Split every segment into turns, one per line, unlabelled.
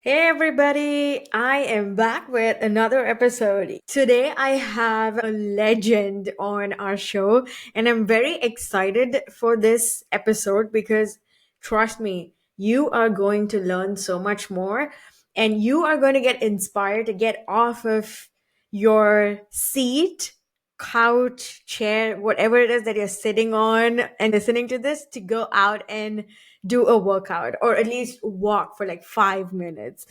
Hey everybody, I am back with another episode. Today I have a legend on our show and I'm very excited for this episode because trust me, you are going to learn so much more and you are going to get inspired to get off of your seat, couch, chair, whatever it is that you're sitting on and listening to this to go out and do a workout or at least walk for like 5 minutes.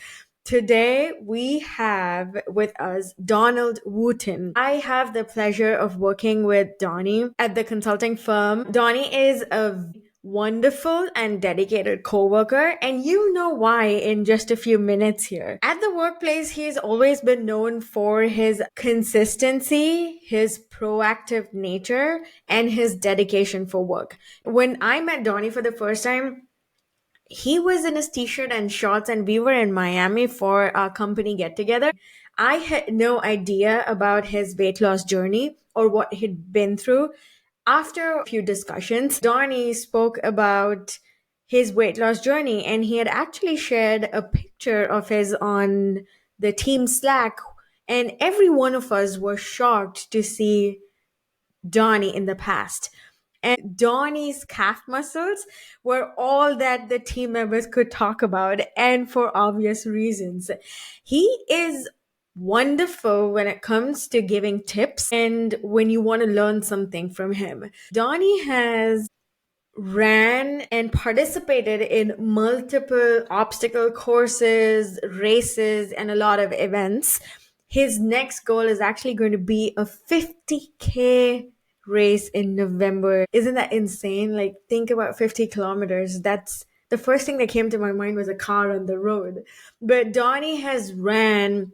Today we have with us Donald Wooten. I have the pleasure of working with Donnie at the consulting firm. Donnie is a wonderful and dedicated coworker, and you know why in just a few minutes here. At the workplace, he's always been known for his consistency, his proactive nature, and his dedication for work. When I met Donnie for the first time, he was in his t-shirt and shorts and we were in Miami for our company get together. I had no idea about his weight loss journey or what he'd been through. After a few discussions, Donnie spoke about his weight loss journey and he had actually shared a picture of his on the team Slack, and every one of us were shocked to see Donnie in the past. And Donnie's calf muscles were all that the team members could talk about, and for obvious reasons. He is wonderful when it comes to giving tips and when you want to learn something from him. Donnie has ran and participated in multiple obstacle courses, races, and a lot of events. His next goal is actually going to be a 50K race in November. Isn't that insane? Like, think about 50 kilometers. That's the first thing that came to my mind was a car on the road. But Donnie has ran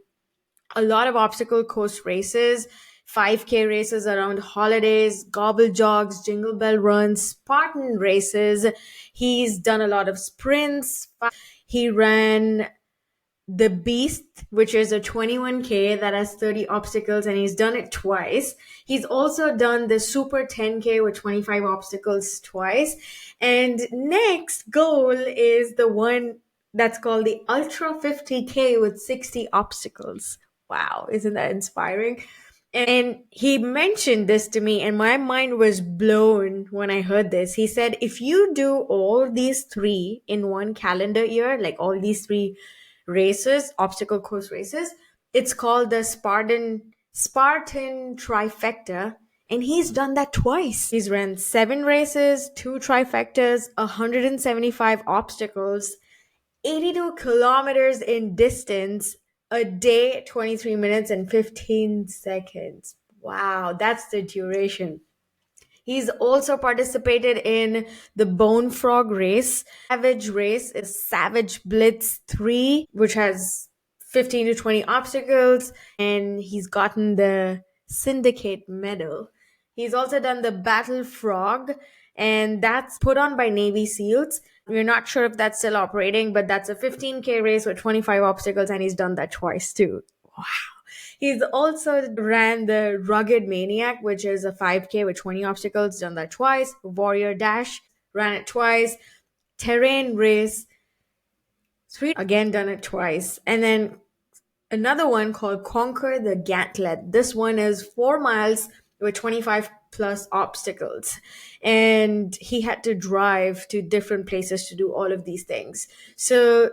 a lot of obstacle course races, 5K races around holidays, gobble jogs, jingle bell runs, Spartan races. He's done a lot of sprints. He ran the Beast, which is a 21K that has 30 obstacles, and he's done it twice. He's also done the Super 10K with 25 obstacles twice. And next goal is the one that's called the Ultra 50K with 60 obstacles. Wow, isn't that inspiring? And he mentioned this to me, and my mind was blown when I heard this. He said, if you do all these three in one calendar year, like all these three races, obstacle course races, it's called the Spartan Trifecta. And he's done that twice. He's ran 7 races, 2 trifectas, 175 obstacles, 82 kilometers in distance, a day, 23 minutes and 15 seconds. Wow, that's the duration. He's also participated in the Bone Frog race. Savage race is Savage Blitz 3, which has 15 to 20 obstacles, and he's gotten the Syndicate medal. He's also done the Battle Frog, and that's put on by Navy SEALs. We're not sure if that's still operating, but that's a 15K race with 25 obstacles, and he's done that twice too. Wow. He's also ran the Rugged Maniac, which is a 5K with 20 obstacles, done that twice. Warrior Dash, ran it twice. Terrain Race, again done it twice. And then another one called Conquer the Gantlet. This one is 4 miles with 25 plus obstacles. And he had to drive to different places to do all of these things. So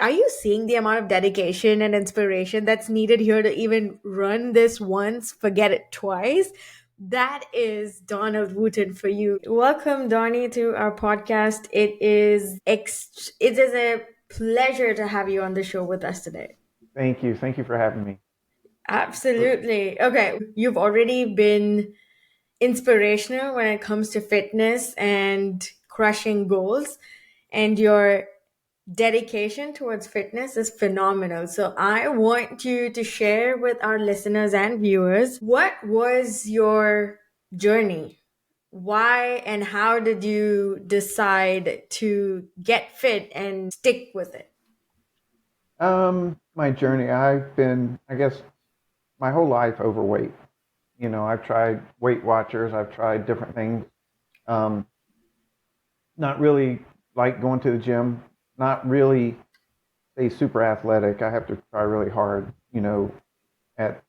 are you seeing the amount of dedication and inspiration that's needed here to even run this once, forget it twice? That is Donald Wooten for you. Welcome, Donnie, to our podcast. It is a pleasure to have you on the show with us today.
Thank you. Thank you for having me.
Absolutely. Okay, you've already been inspirational when it comes to fitness and crushing goals, and your dedication towards fitness is phenomenal. So I want you to share with our listeners and viewers, what was your journey? Why and how did you decide to get fit and stick with it?
My journey, I've been, I guess, my whole life overweight. I've tried Weight Watchers, I've tried different things. Not really like going to the gym, not really stay super athletic. I have to try really hard, at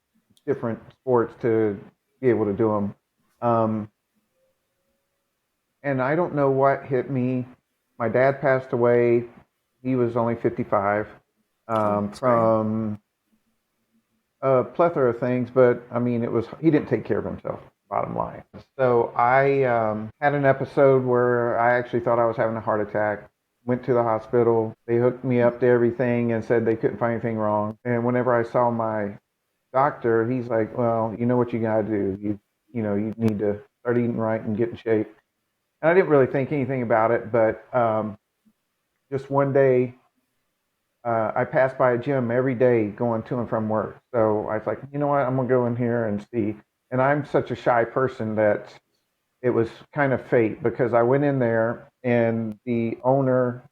different sports to be able to do them. Um, and I don't know what hit me. My dad passed away. He was only 55
Oh, sorry.
from a plethora of things, but I mean, he didn't take care of himself. Bottom line. So I had an episode where I actually thought I was having a heart attack. Went to the hospital. They hooked me up to everything and said they couldn't find anything wrong. And whenever I saw my doctor, he's like, "Well, you know what you got to do. You need to start eating right and get in shape." And I didn't really think anything about it, but just one day I pass by a gym every day going to and from work. So I was like, you know what, I'm gonna go in here and see. And I'm such a shy person that it was kind of fate because I went in there and the owner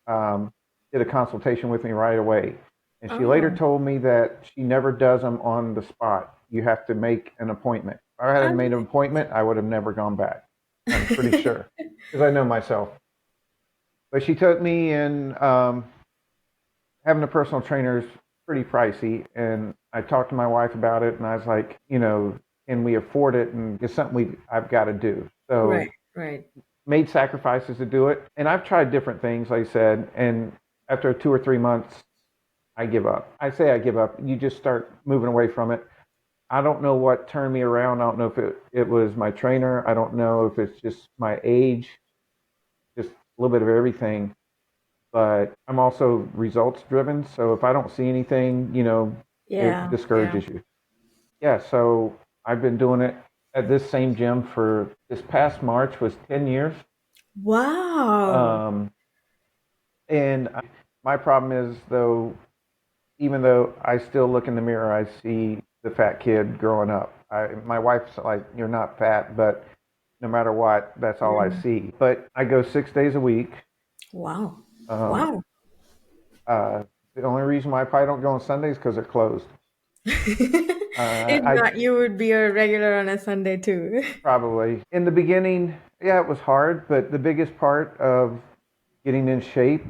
um, did a consultation with me right away. And she later
Oh,
told me that she never does them on the spot. You have to make an appointment. If I had made an appointment, I would have never gone back. I'm pretty sure because I know myself. But she took me and having a personal trainer is pretty pricey. And I talked to my wife about it, and I was like, can we afford it? And it's something I've got to do.
right,
So
right.
made sacrifices to do it. And I've tried different things, like I said. And after 2 or 3 months, I give up. I say I give up. You just start moving away from it. I don't know what turned me around. I don't know if it was my trainer. I don't know if it's just my age, just a little bit of everything. But I'm also results driven. So if I don't see anything, it
Yeah, yeah.
discourages you. Yeah. So I've been doing it at this same gym for this past March was 10 years.
Wow.
Um, and my problem is, though, even though I still look in the mirror, I see the fat kid growing up. My wife's like, "You're not fat," but no matter what, that's all I
Mm.
see. But I go 6 days a week.
Wow.
Um,
Wow.
the only reason why I probably don't go on Sundays because they're closed.
If
I
not, you would be a regular on a Sunday too.
probably in the beginning, yeah, it was hard, but the biggest part of getting in shape,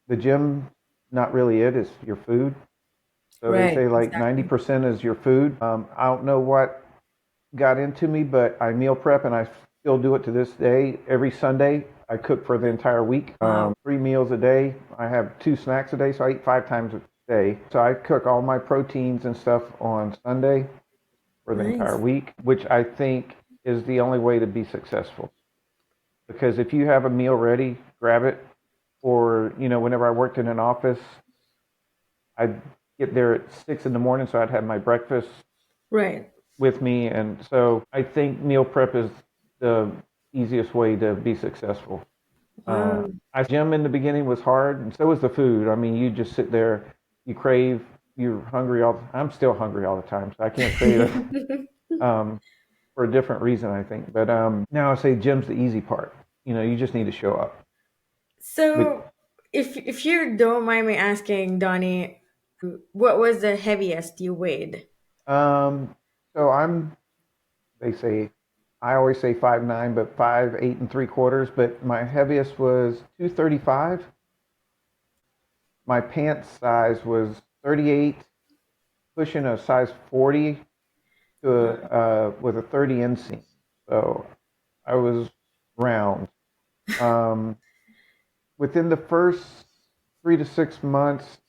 the gym, not really it, is your food. So they
Right,
say like
exactly.
90% is your food. I don't know what got into me, but I meal prep and I still do it to this day. Every Sunday, I cook for the entire week.
Wow.
3 meals a day. I have 2 snacks a day, so I eat 5 times a day. So I cook all my proteins and stuff on Sunday for the entire
Nice.
week, which I think is the only way to be successful. Because if you have a meal ready, grab it. Or, whenever I worked in an office, I'd get there at 6 in the morning, so I'd have my breakfast
Right.
with me. And so I think meal prep is the easiest way to be successful.
Wow.
I gym in the beginning was hard, and so was the food. I mean, you just sit there, you crave, you're hungry I'm still hungry all the time, so I can't say that for a different reason, I think. But now I say gym's the easy part. You just need to show up. But
So, if you don't mind me asking, Donnie, what was the heaviest you weighed?
um, so they say, I always say 5'9", but 5'8 3/4". But my heaviest was 235. My pants size was 38, pushing a size 40 to with a 30 inseam. So I was round. Um, within the first 3 to 6 months,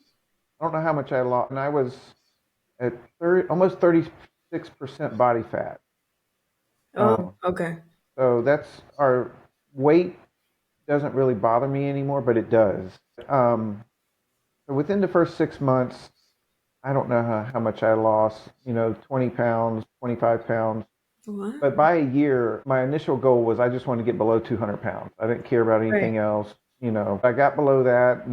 I don't know how much I lost, and I was at 30, almost 36% body fat.
Oh,
Um,
okay.
so that's our weight doesn't really bother me anymore, but it does. Um, so within the first 6 months, I don't know how much I lost, 20 pounds, 25 pounds.
What?
But by a year, my initial goal was I just wanted to get below 200 pounds. I didn't care about
Right.
anything else. I got below that.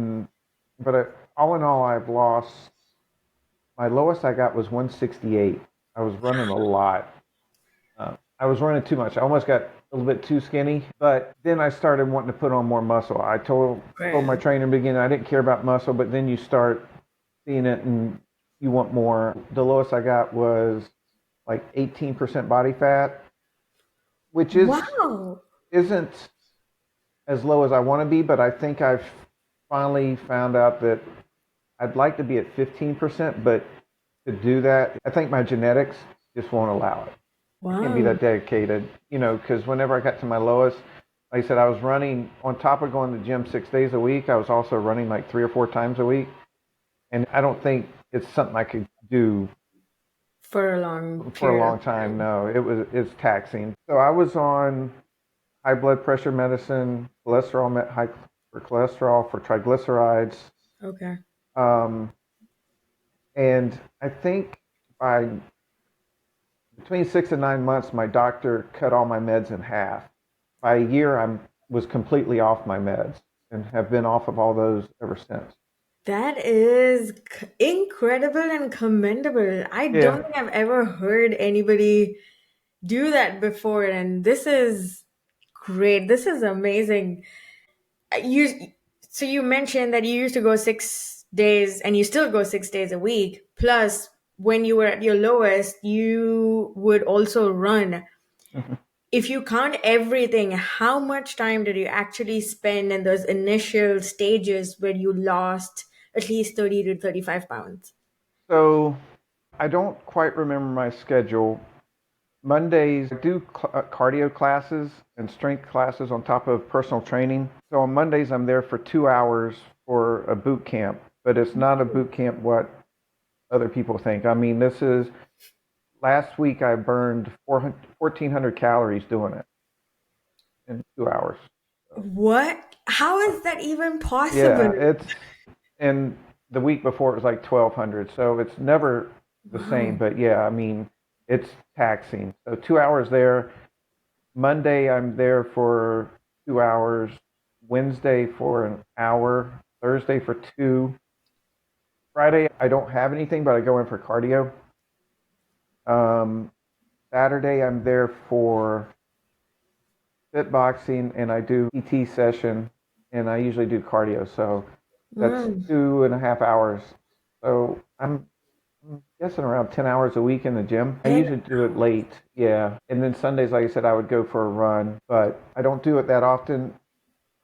But all in all, I've lost, my lowest I got was 168. I was running a lot. I was running too much. I almost got a little bit too skinny. But then I started wanting to put on more muscle. I told my
Right.
trainer in the beginning I didn't care about muscle, but then you start seeing it and you want more. The lowest I got was like 18% body fat, which
Wow.
isn't as low as I want to be, but I think I've finally found out that I'd like to be at 15%, but to do that, I think my genetics just won't allow it. I can't be
Wow.
that dedicated, because whenever I got to my lowest, like I said, I was running on top of going to the gym 6 days a week. I was also running like 3 or 4 times a week. And I don't think it's something I could do
For a long
for a
period
long
of
time.
time.
No, it's taxing. So I was on high blood pressure medicine, high for cholesterol, for triglycerides.
Okay.
Um, and I think by between 6 and 9 months, my doctor cut all my meds in half. By a year, I was completely off my meds and have been off of all those ever since.
That is incredible and commendable. I
Yeah.
don't think I've ever heard anybody do that before, and this is great. This is amazing. You so you mentioned that you used to go 6 days and you still go 6 days a week. Plus, when you were at your lowest, you would also run.
Mhm.
If you count everything, how much time did you actually spend in those initial stages where you lost at least 30 to 35 pounds?
So I don't quite remember my schedule. Mondays, I do cardio classes and strength classes on top of personal training. So on Mondays, I'm there for 2 hours for a boot camp, but it's not a boot camp what other people think. I mean, this is last week I burned 1,400 calories doing it in 2 hours. So,
What? How is that even possible?
yeah, and the week before it was like 1,200. So it's never the same,
Wow.
but yeah, I mean, it's taxing. So 2 hours there. Monday, I'm there for 2 hours. Wednesday for an hour. Thursday for two. Friday, I don't have anything, but I go in for cardio. Um, Saturday, I'm there for fit boxing and I do PT session and I usually do cardio. So that's
Mm.
2.5 hours. So I'm guessing around 10 hours a week in the gym. I
10
usually do it
hours.
late. Yeah. And then Sundays, like I said, I would go for a run, but I don't do it that often.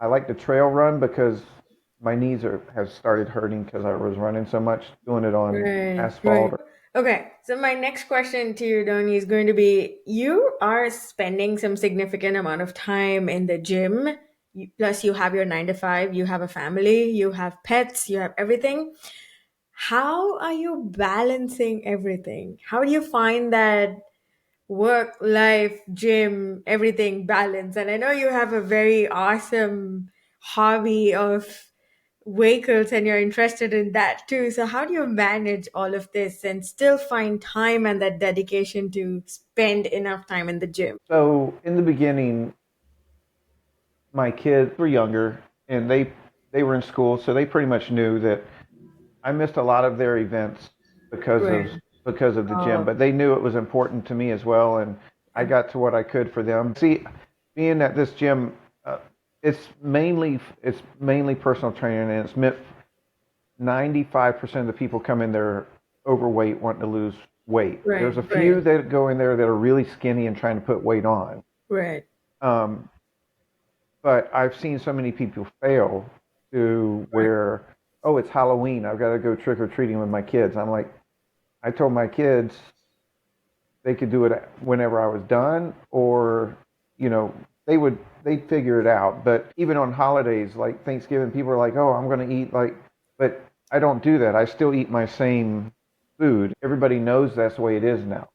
I like to trail run because my knees have started hurting because I was running so much, doing it on
Right, right.
asphalt.
Okay, so my next question to you, Donnie, is going to be you are spending some significant amount of time in the gym. Plus, you have your 9 to 5, you have a family, you have pets, you have everything. How are you balancing everything? How do you find that work, life, gym, everything balance? And I know you have a very awesome hobby of vehicles and you're interested in that too. So, how do you manage all of this and still find time and that dedication to spend enough time in the gym?
So in the beginning, my kids were younger and they were in school, so they pretty much knew that I missed a lot of their events because of
Right.
because of the gym,
Oh,
but they knew it was important to me as well, and I
yeah.
got to what I could for them. See, being at this gym, it's mainly personal training, and it's meant 95% of the people come in there overweight, wanting to lose weight.
Right,
There's a
right,
few that go in there that are really skinny and trying to put weight on.
right.
Um, but I've seen so many people fail to
Right.
where, oh, it's Halloween. I've got to go trick or treating with my kids. I'm like, I told my kids they could do it whenever I was done, or you know, they'd figure it out. But even on holidays like Thanksgiving, people are like, "Oh, I'm going to eat like," but I don't do that. I still eat my same food. Everybody knows that's the way it is now.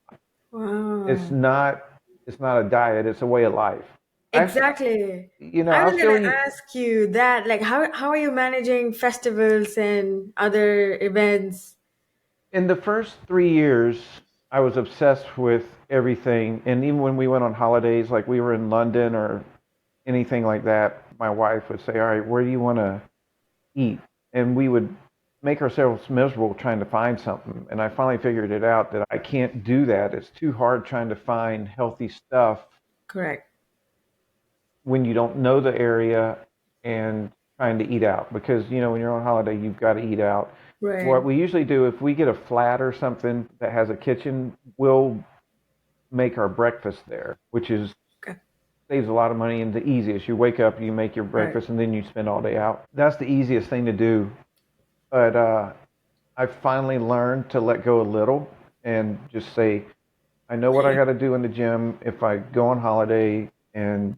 It's
Wow.
not it's not a diet. It's a way of life. I
Exactly. I
I'll
was
still
gonna
eat.
ask you that, like, how are you managing festivals and other events?
In the first 3 years, I was obsessed with everything. And even when we went on holidays, like we were in London or anything like that, my wife would say, "All right, where do you want to eat?" And we would make ourselves miserable trying to find something. And I finally figured it out that I can't do that. It's too hard trying to find healthy stuff
Correct.
when you don't know the area and trying to eat out because when you're on holiday you've got to eat out. What
Right.
we usually do if we get a flat or something that has a kitchen, we'll make our breakfast there, which is
Okay.
saves a lot of money and the easiest. You wake up, you make your
Right.
breakfast, and then you spend all day out. That's the easiest thing to do. But I finally learned to let go a little and just say, I know what I got to do in the gym if I go on holiday, and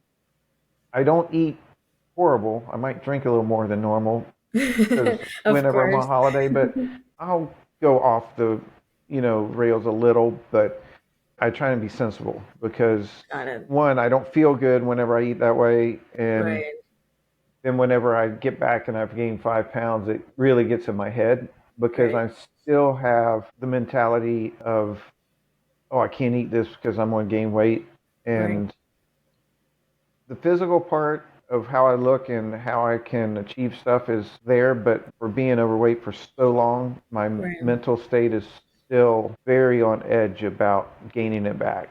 I don't eat horrible. I might drink a little more than normal because
Of
whenever I'm on
course.
holiday, but I'll go off the, rails a little, but I try and be sensible because
Got it.
one, I don't feel good whenever I eat that way, and
Right.
then whenever I get back and I've gained 5 pounds, it really gets in my head because
Right.
I still have the mentality of, oh, I can't eat this because I'm going to gain weight.
Right.
And the physical part of how I look and how I can achieve stuff is there, but for being overweight for so long, my
Right.
mental state is still very on edge about gaining it back.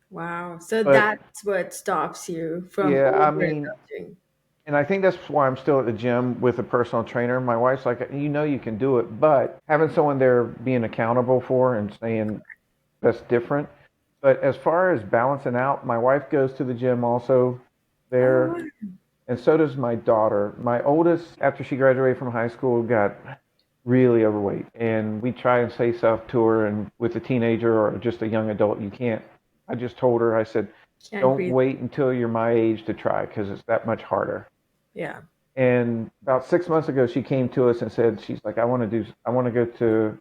Wow. So
But
that's what stops you from
yeah, I mean,
overindulging.
and I think that's why I'm still at the gym with a personal trainer. My wife's like, you can do it, but having someone there being accountable for and saying that's different. But as far as balancing out, my wife goes to the gym also
Oh,
there,
wow.
and so does my daughter. My oldest, after she graduated from high school, got really overweight, and we try and say stuff to her. And with a teenager or just a young adult, you can't. I just told her, I said,
Can't
don't
breathe.
wait until you're my age to try because it's that much harder.
Yeah.
And about 6 months ago, she came to us and said, she's like, I want to go to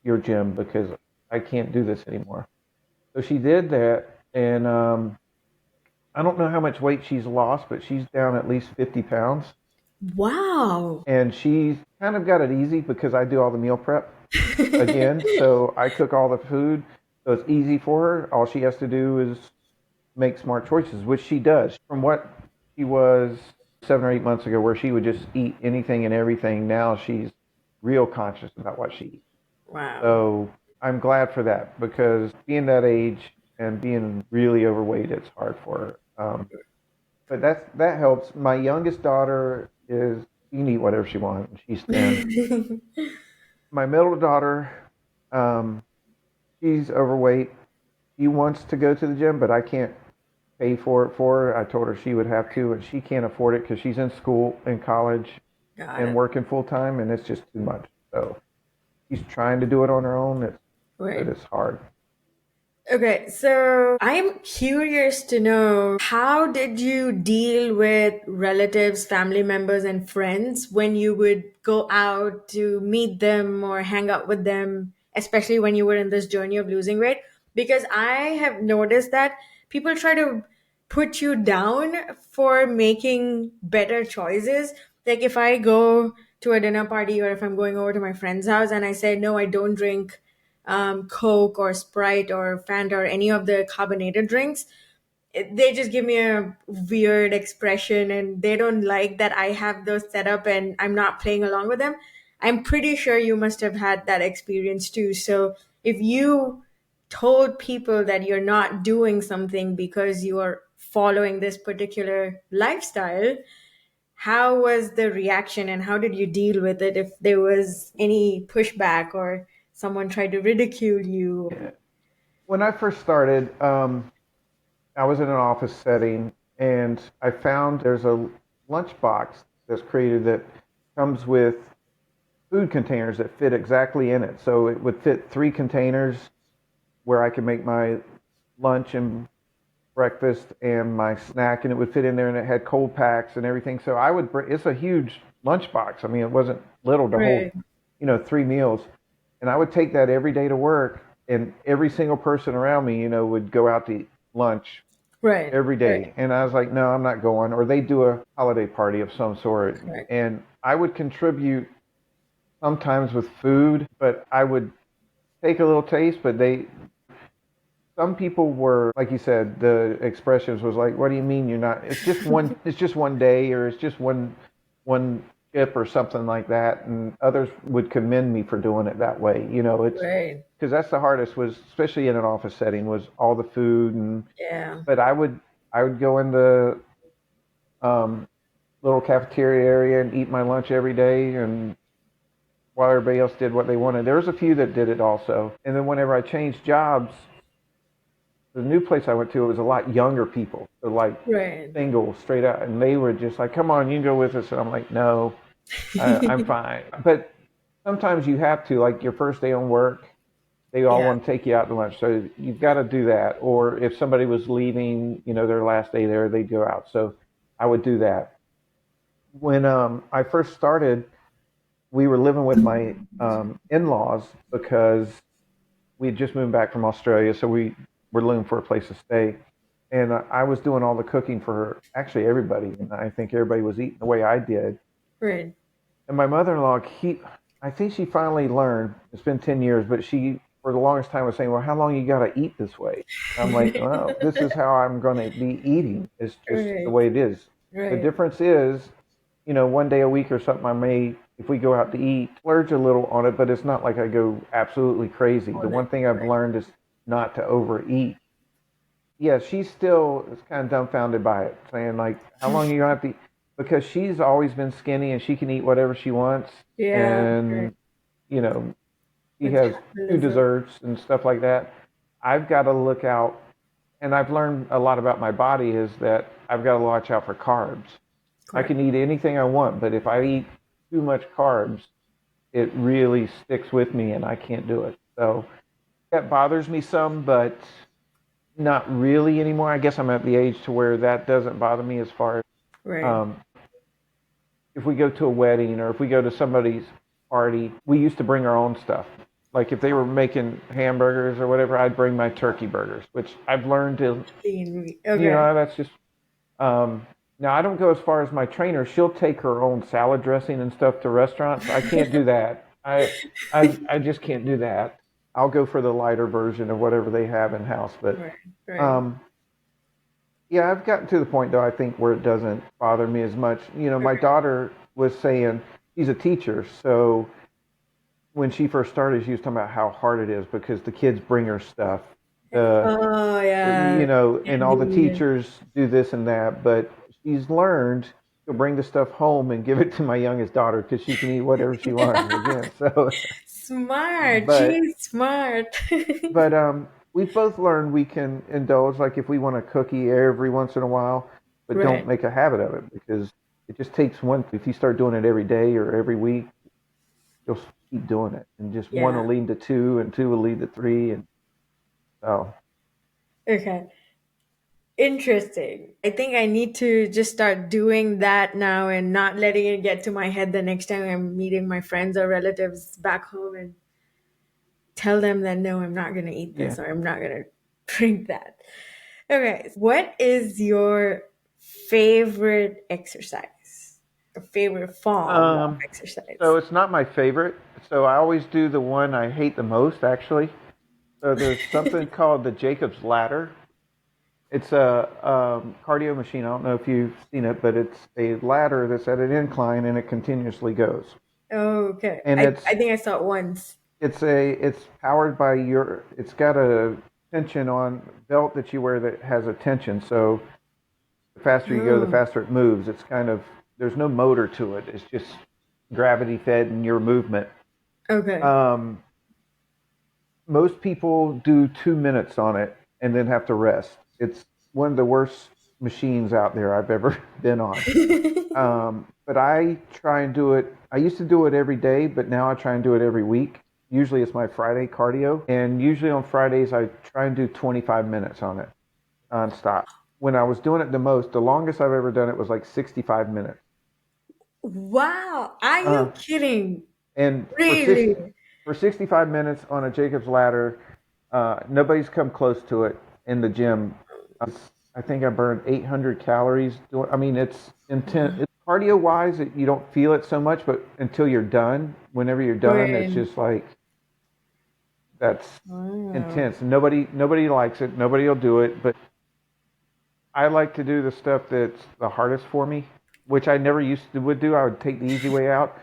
your gym because I can't do this anymore. So she did that, and I don't know how much weight she's lost, but she's down at least 50 pounds.
Wow.
And she's kind of got it easy because I do all the meal prep again. So I cook all the food. So it's easy for her. All she has to do is make smart choices, which she does. From what she was 7 or 8 months ago, where she would just eat anything and everything, now she's real conscious about what she eats.
Wow.
So I'm glad for that because being that age and being really overweight, it's hard for her. But that helps. My youngest daughter is she can eat whatever she wants. She's 10. My middle daughter, um, she's overweight. She wants to go to the gym, but I can't pay for it for her. I told her she would have to, and she can't afford it because she's in school, in college,
Got
and
it.
working full time, and it's just too much. So she's trying to do it on her own. But
Right.
it's hard.
Okay, so I'm curious to know how did you deal with relatives, family members, and friends when you would go out to meet them or hang out with them, especially when you were in this journey of losing weight? Because I have noticed that people try to put you down for making better choices. Like if I go to a dinner party or if I'm going over to my friend's house and I say, no, I don't drink Coke or Sprite or Fanta or any of the carbonated drinks, they just give me a weird expression and they don't like that I have those set up and I'm not playing along with them. I'm pretty sure you must have had that experience too. So if you told people that you're not doing something because you are following this particular lifestyle, how was the reaction and how did you deal with it if there was any pushback or someone tried to ridicule you?
Yeah. When I first started, I was in an office setting, and I found there's a lunchbox that's created that comes with food containers that fit exactly in it. So it would fit 3 containers where I could make my lunch and breakfast and my snack, and it would fit in there, and it had cold packs and everything. So I would bring. It's a huge lunchbox. I mean, it wasn't little to hold,
Right,
3 meals, and I would take that every day to work, and every single person around me, would go out to eat lunch
right,
every
right,
day. And I was like, no, I'm not going. Or they do a holiday party of some sort.
correct.
And I would contribute sometimes with food, but I would take a little taste. But some people were, like you said, the expressions was like, what do you mean you're not? It's just one day, or it's just one chip or something like that. And others would commend me for doing it that way. It's
Right.
because that's the hardest was, especially in an office setting, was all the food. And
Yeah.
but I would go in the um, little cafeteria area and eat my lunch every day, and while everybody else did what they wanted. There was a few that did it also. And then whenever I changed jobs, the new place I went to, it was a lot younger people. So like
Right.
single, straight out, and they were just like, "Come on, you can go with us." And I'm like, "No, I'm fine." But sometimes you have to, like your first day on work, they all
Yeah.
want to take you out to lunch. So you've got to do that. Or if somebody was leaving, their last day there, they'd go out. So I would do that. When I first started, we were living with my in-laws because we had just moved back from Australia. So we were looking for a place to stay. And I was doing all the cooking for actually everybody. And I think everybody was eating the way I did.
Right.
And my mother-in-law, I think she finally learned. It's been 10 years, but she, for the longest time, was saying, "Well, how long you got to eat this way?" I'm like, "Well, this is how I'm going to be eating. It's just the
Right.
way it is." The
Right.
difference is, one day a week or something, I may, if we go out to eat, splurge a little on it, but it's not like I go absolutely crazy. The
On
one
it.
thing I've
Right.
learned is not to overeat. Yeah, she still is kind of dumbfounded by it, saying like, "How long are you gonna have to eat?" Because she's always been skinny and she can eat whatever she wants,
Yeah. Right.
and you know she has two
Metabolism.
desserts and stuff like that. I've got to look out, and I've learned a lot about my body is that I've got to watch out for carbs. I
Correct.
can eat anything I want, but if I eat too much carbs, it really sticks with me, and I can't do it. So that bothers me some, but not really anymore. I guess I'm at the age to where that doesn't bother me as far as
Right.
um, if we go to a wedding or if we go to somebody's party. We used to bring our own stuff. Like if they were making hamburgers or whatever, I'd bring my turkey burgers, which I've learned to,
Lean meat. Okay.
that's just. Um, Now I don't go as far as my trainer. She'll take her own salad dressing and stuff to restaurants. I can't do that. I just can't do that. I'll go for the lighter version of whatever they have in house, but
Right. Right.
um, yeah, I've gotten to the point though, I think, where it doesn't bother me as much. My
Okay.
daughter was saying she's a teacher, so when she first started, she was talking about how hard it is because the kids bring her stuff. The
Oh yeah.
and
Can't
all the
do
teachers do this and that, but she's learned to bring the stuff home and give it to my youngest daughter because she can eat whatever she wants
it.
again. So,
Smart.
but
She's smart.
we've both learned we can indulge, like if we want a cookie every once in a while, but don't
Right.
make a habit of it because it just takes one. If you start doing it every day or every week, you'll keep doing it, and just one
Yeah.
will lead to two, and two will lead to three, and so
Okay. Interesting. I think I need to just start doing that now and not letting it get to my head the next time I'm meeting my friends or relatives back home and tell them that no, I'm not going to eat
yeah.
this or I'm not going to drink that. Okay. What is your favorite exercise? Your favorite form of
Um, so
exercise?
it's not my favorite. So I always do the one I hate the most, actually. So there's something called the Jacob's Ladder. It's a cardio machine. I don't know if you've seen it, but it's a ladder that's at an incline and it continuously goes.
Oh, okay.
And
I think I saw it once.
it's powered by it's got a tension on belt that you wear that has a tension. So the faster you go, the
Oh,
faster it moves. It's kind of there's no motor to it. It's just gravity fed and your movement.
okay.
Um, Most people do 2 minutes on it and then have to rest. It's one of the worst machines out there I've ever been on. But I try and do it. I used to do it every day, but now I try and do it every week. Usually it's my Friday cardio, and usually on Fridays I try and do 25 minutes on it nonstop. When I was doing it the most, the longest I've ever done it was like 65 minutes.
Wow. Are
Uh,
you kidding?
and
Really?
for 65 minutes on a Jacob's ladder, nobody's come close to it in the gym. I think I burned 800 calories. I mean, it's intense. It's cardio wise, you don't feel it so much, but until you're done, whenever you're done, it's
Right.
just like that's
Wow.
intense. Nobody likes it. Nobody will do it, but I like to do the stuff that's the hardest for me, which I never used to would do. I would take the easy way out,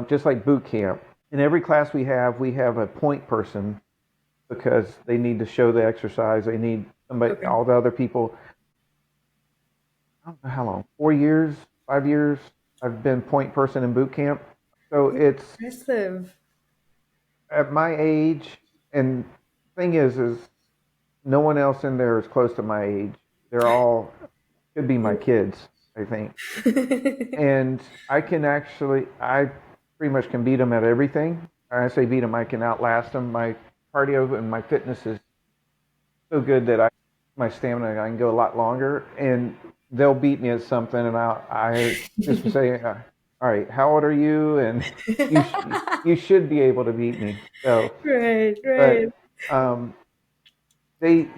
just like boot camp. In every class we have a point person because they need to show the exercise. They need somebody,
Okay.
all the other people. I don't know how long, 4 years, 5 years. I've been point person in boot camp. So it's
Impressive.
at my age, and thing is no one else in there is close to my age. They're all could be my kids, I think. And I can actually, I pretty much can beat them at everything. I say beat them, I can outlast them. My cardio and my fitness is so good that my stamina, I can go a lot longer, and they'll beat me at something, and I just say, all right, how old are you? And you should be able to beat me. So,
Right, right.
but um, in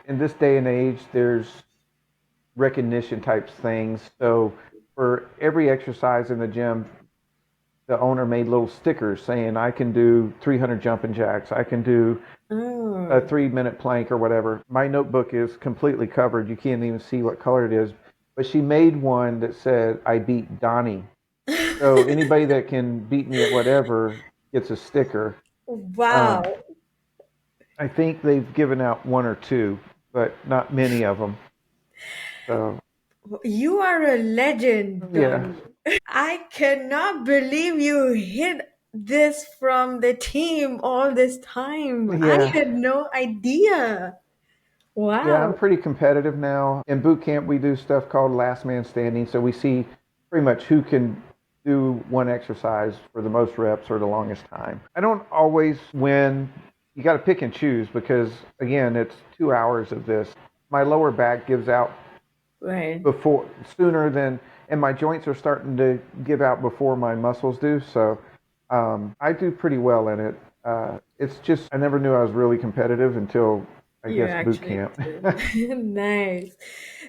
this day and age, there's recognition types things. So for every exercise in the gym, the owner made little stickers saying, I can do 300 jumping jacks. I can do a
Oh.
3 minute plank or whatever. My notebook is completely covered. You can't even see what color it is. But she made one that said, I beat Donnie. So anybody that can beat me at whatever gets a sticker.
Wow.
Um, I think they've given out one or two, but not many of them. So,
You are a legend,
yeah,
Donnie. I cannot believe you hid this from the team all this time. I
yeah.
had no idea.
Yeah, I'm
Wow.
pretty competitive now. In boot camp, we do stuff called last man standing. So we see pretty much who can do one exercise for the most reps or the longest time. I don't always win. You got to pick and choose because, again, it's 2 hours of this. My lower back gives out
Right.
before sooner than, and my joints are starting to give out before my muscles do. So I do pretty well in it. It's just I never knew I was really competitive until I
You
guess boot
actually
camp.
did. Nice.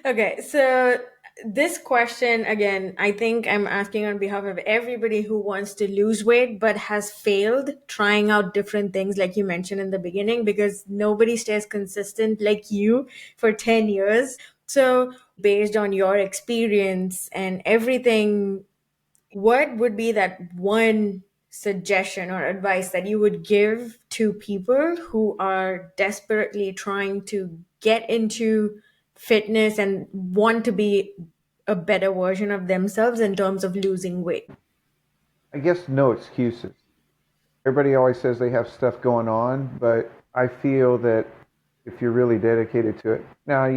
Okay, so this question again, I think I'm asking on behalf of everybody who wants to lose weight but has failed trying out different things, like you mentioned in the beginning, because nobody stays consistent like you for 10 years. So, based on your experience and everything, what would be that one suggestion or advice that you would give to people who are desperately trying to get into fitness and want to be a better version of themselves in terms of losing weight?
I guess no excuses. Everybody always says they have stuff going on, but I feel that if you're really dedicated to it, now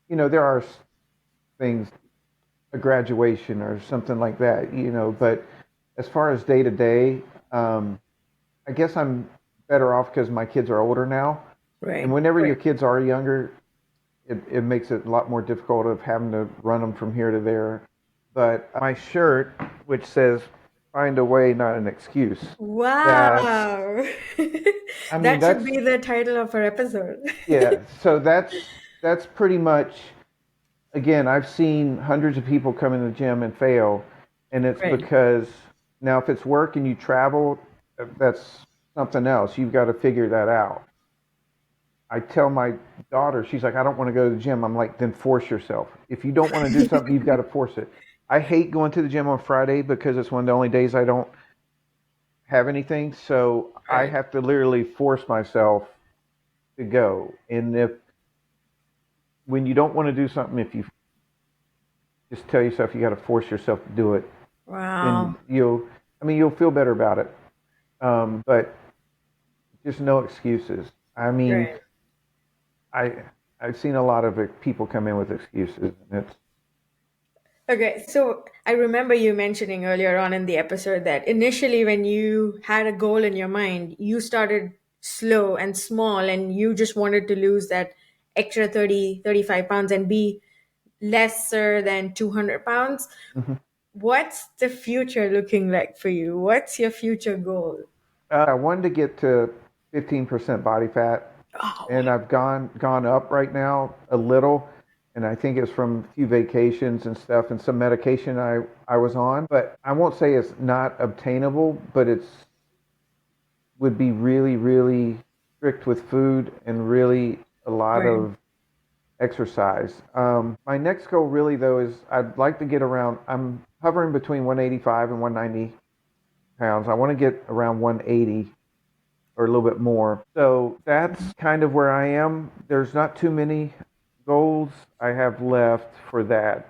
there are things, a graduation or something like that, but as far as day to day, I guess I'm better off because my kids are older now. And
Right.
whenever your kids are younger, it makes it a lot more difficult of having to run them from here to there. But my shirt, which says "Find a way, not an excuse," that's,
Wow.
I mean,
That should
that's,
be the title of our episode.
yeah. So that's pretty much. Again, I've seen hundreds of people come in the gym and fail, and it's
Right.
because now if it's work and you travel, that's something else. You've got to figure that out. I tell my daughter, she's like, I don't want to go to the gym. I'm like, then force yourself. If you don't want to do something, you've got to force it. I hate going to the gym on Friday because it's one of the only days I don't have anything. So I
Right.
have to literally force myself to go. And if when you don't want to do something, if you just tell yourself you got to force yourself to do it, then
Wow.
you'll feel better about it. But just no excuses. I mean,
Right.
I I've seen a lot of people come in with excuses, and it's
Okay, so I remember you mentioning earlier on in the episode that initially, when you had a goal in your mind, you started slow and small, and you just wanted to lose that extra 30, 35 pounds and be lesser than 200 pounds.
mhm.
What's the future looking like for you? What's your future goal?
I wanted to get to 15% body fat,
Oh,
and I've gone up right now a little, and I think it's from a few vacations and stuff and some medication I was on. But I won't say it's not obtainable, but it's would be really really strict with food and really a lot
right,
of exercise. My next goal really though is I'd like to get around. I'm hovering between 185 and 190 pounds. I want to get around 180 or a little bit more. So that's kind of where I am. There's not too many goals I have left for that,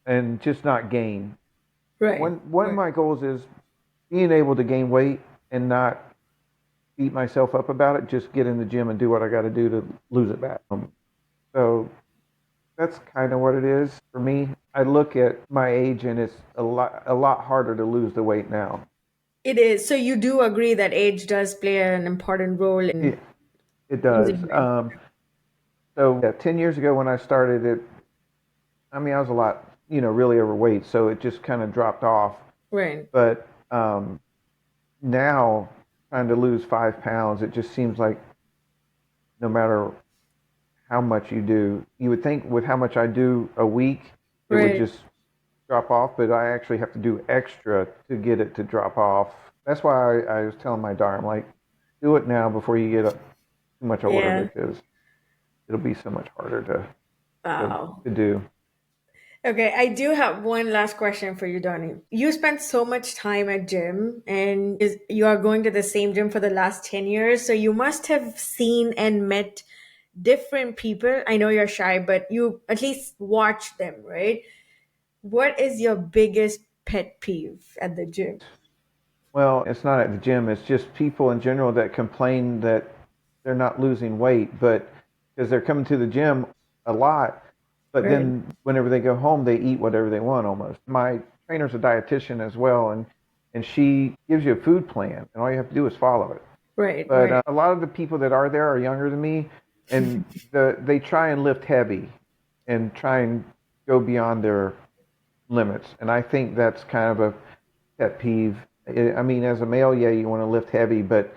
and just not gain.
right,
One of
right.
my goals is being able to gain weight and not beat myself up about it. Just get in the gym and do what I got to do to lose it back. So that's kind of what it is for me. I look at my age and it's a lot harder to lose the weight now.
It is. So you do agree that age does play an important role in
It, it does.
losing weight?
So yeah, 10 years ago when I started it, I mean, I was a lot, really overweight, so it just kind of dropped off.
Right.
But now, trying to lose 5 pounds, it just seems like no matter how much you do, you would think with how much I do a week, it would
Right.
just drop off, but I actually have to do extra to get it to drop off. That's why I was telling my daughter, I'm like, do it now before you get too much older
Yeah.
because it'll be so much harder to,
Wow.
to do.
Okay, I do have one last question for you, Donnie. You spent so much time at gym and you are going to the same gym for the last 10 years. So you must have seen and met different people. I know you're shy, but you at least watch them, right? What is your biggest pet peeve at the gym?
Well, it's not at the gym, it's just people in general that complain that they're not losing weight, but because they're coming to the gym a lot, but
Right,
then whenever they go home, they eat whatever they want almost. My trainer's a dietitian as well, and she gives you a food plan, and all you have to do is follow it.
right,
But
right.
a lot of the people that are there are younger than me, and they try and lift heavy and try and go beyond their limits. And I think that's kind of a pet peeve. I mean, as a male, yeah, you want to lift heavy, but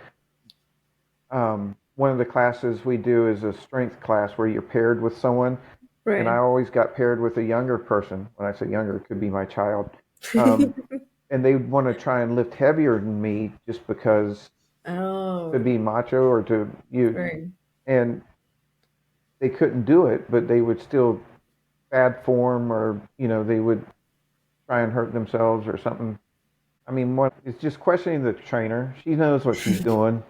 one of the classes we do is a strength class where you're paired with someone, and I
Right.
always got paired with a younger person. When I say younger, it could be my child, um, and they want to try and lift heavier than me just because to
Oh,
be macho or to you,
right.
and they couldn't do it, but they would still bad form or they would try and hurt themselves or something. I mean, it's just questioning the trainer. She knows what she's doing.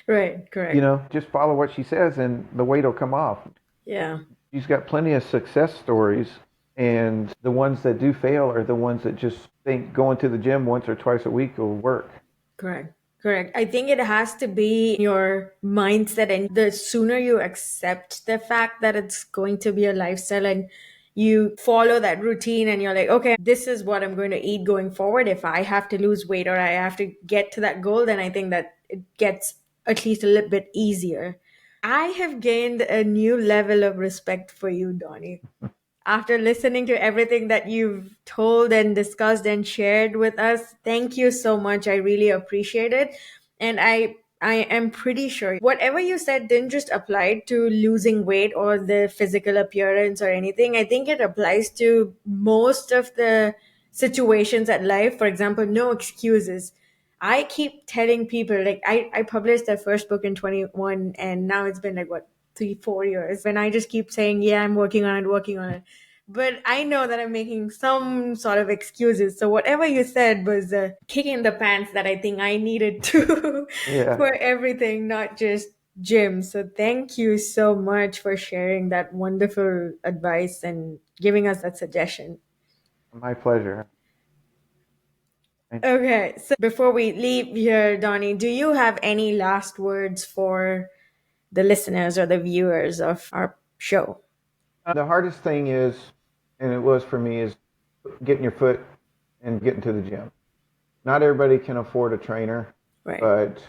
Right, correct.
Just follow what she says and the weight will come off.
Yeah.
She's got plenty of success stories, and the ones that do fail are the ones that just think going to the gym once or twice a week will work.
Correct. Correct. I think it has to be your mindset, and the sooner you accept the fact that it's going to be a lifestyle and you follow that routine and you're like, okay, this is what I'm going to eat going forward. If I have to lose weight or I have to get to that goal, then I think that it gets at least a little bit easier. I have gained a new level of respect for you, Donnie, after listening to everything that you've told and discussed and shared with us. Thank you so much. I really appreciate it. And I am pretty sure whatever you said didn't just apply to losing weight or the physical appearance or anything. I think it applies to most of the situations at life. For example, no excuses. I keep telling people, like, I published the first book in 21, and now it's been like, what, 3 4 years, when I just keep saying, yeah, I'm working on it, but I know that I'm making some sort of excuses. So whatever you said was a kick in the pants that I think I needed to
Yeah,
for everything, not just gym. So thank you so much for sharing that wonderful advice and giving us that suggestion.
my pleasure.
Okay, so before we leave here, Donnie, do you have any last words for the listeners or the viewers of our show?
The hardest thing is, and it was for me, is getting your foot and getting to the gym. Not everybody can afford a trainer,
Right.
but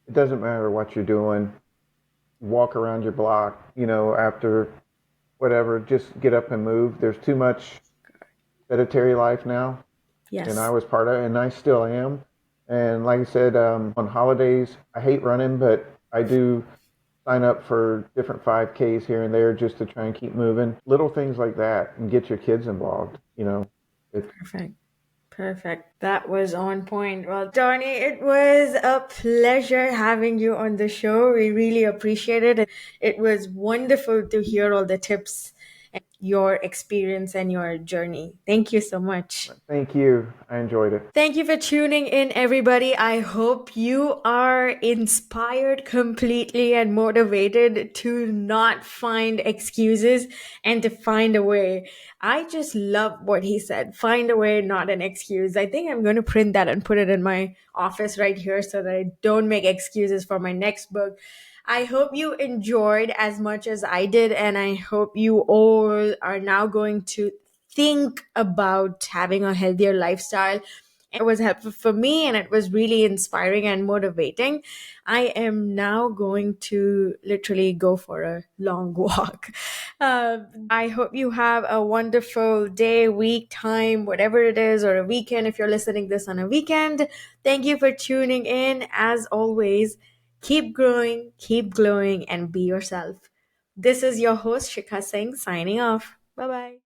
it doesn't matter what you're doing. Walk around your block, after whatever, just get up and move. There's too much sedentary life now, and I
Yes.
was part of it, and I still am. And like I said, on holidays, I hate running, but I do sign up for different 5Ks here and there just to try and keep moving. Little things like that, and get your kids involved. It,
Perfect. Perfect. That was on point. Well, Donnie, it was a pleasure having you on the show. We really appreciate it. It was wonderful to hear all the tips and your experience and your journey. Thank you so much.
thank you. I enjoyed it.
Thank you for tuning in, everybody. I hope you are inspired completely and motivated to not find excuses and to find a way. I just love what he said. Find a way, not an excuse. I think I'm going to print that and put it in my office right here so that I don't make excuses for my next book. I hope you enjoyed as much as I did, and I hope you all are now going to think about having a healthier lifestyle it was helpful for me and it was really inspiring and motivating. I am now going to literally go for a long walk. I hope you have a wonderful day, week, time, whatever it is, or a weekend if you're listening this on a weekend. Thank you for tuning in. As always, keep growing, keep glowing, and be yourself. This is your host, Sheekha Singh, signing off. Bye bye.